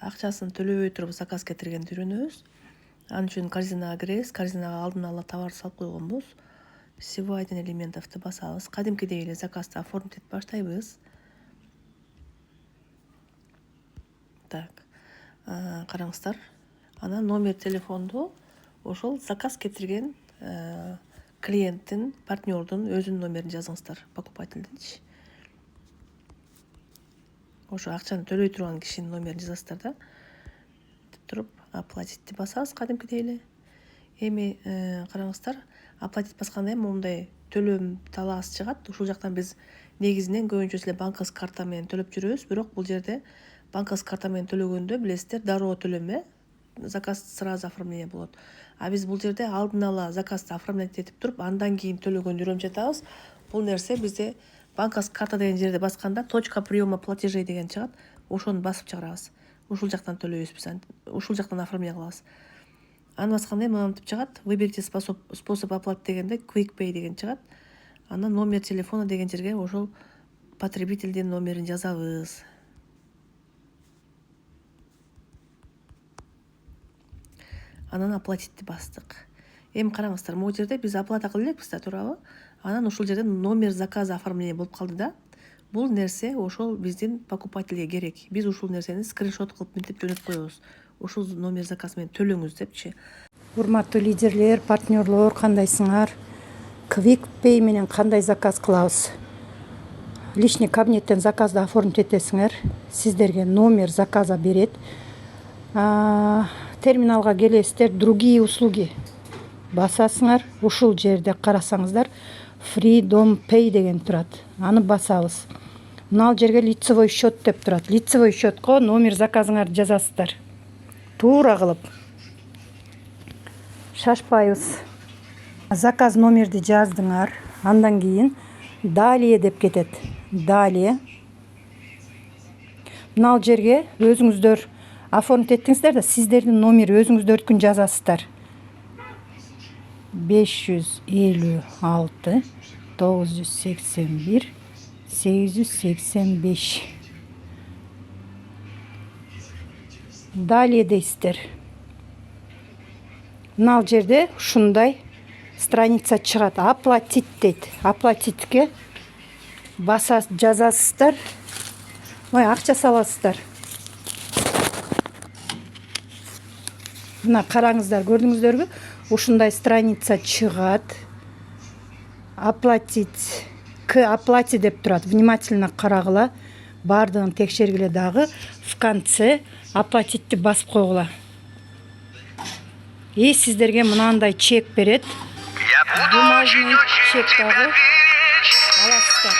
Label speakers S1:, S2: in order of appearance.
S1: Акчасын төлөбөй туруп заказ кетиргенди үйрөнөбүз. Анын үчүн корзинага киребиз. Корзинага алдын ала товар салып койгонбуз. Всего 1 элементовду басабыз. Кадимкидей эле заказды оформить этип баштайбыз. Так. Караңыздар. Анан номер телефонду ошол заказ кетирген клиенттин, партнердун өзүнүн номерин жазыңыздар, покупательдинчи. Ошо акчаны төлөй турган кишинин номерин жазасыздар да. Туруп оплатить басабыз кадимкидей эле. Эми караңыздар, оплатить басканда момундай төлөм талаас чыгат. Ушул жактан биз негизинен көбүнчөсү эле банковский карта менен төлөп жүрөбүз, бирок бул жерде банковский карта менен төлөгөндө билесиздер, дароо төлөм, заказ сразу оформление болот. А биз бул жерде алдын ала заказды оформлять этип туруп, андан кийин төлөгөндү үйрөнүп жатабыз. Бул нерсе бизде банковский карта деген жерде басканда точка приема платежей деген чыгат. Ошону басып чыгарабыз. Ушул жактан төлөйбүз биз. Ушул жактан оформление кылабыз. Аны басканда мынантип чыгат. Выберите способ оплаты дегенде Quick Pay деген чыгат. Анан номер телефона деген жерге ошол потребительдин номерин жазабыз. Анан оплатитти бастык. Эми караңыздар, могу жерде биз оплата кыла элекпиз да, туурабы? Анан ушул жерде номер заказа оформление болуп калды да. Бул нерсе ошол биздин покупательге керек. Биз ушул нерсени скриншот кылып минтип жөнөтүп коебуз. Ушул номер заказ менен төлөңүз депчи.
S2: Урматтуу лидерлер, партнерлор, кандайсыңар? Quick Pay менен кандай заказ кылабыз? Личный кабинеттен заказды оформить этесиңер. Сиздерге номер заказа берет. Терминалга келесиздер, другие услуги басасыңар. Ушул жерде карасаңыздар, Freedom Pay деген турат. Аны басабыз. Мына жерге лицевой счет деп турат. Лицевой счетко номер заказыңарды жазасыздар. Туура кылып. Шашпайбыз. Заказ номерди жаздыңар. Андан кийин далее деп кетет. Далее. Мына жерге өзүңүздөр оформить еттиңиздер да, сиздердин номер өзүңүздөрдүкүн жазасыздар. 556 981 885. Далее дейсиздер. Мына жерде ушундай страница чыгат. Оплатить дейт. Оплатитке жазасыздар. Акча саласыздар. Мына караңыздар, көрдүңүздөрбү? Ушундай страница чыгат. Оплатить. Оплати деп турат. Внимательно карагыла. Бардыгын текшергиле дагы. В конце оплатитти басып койгула. И сиздерге мынандай чек берет. Бумажный чек дагы аласыздар.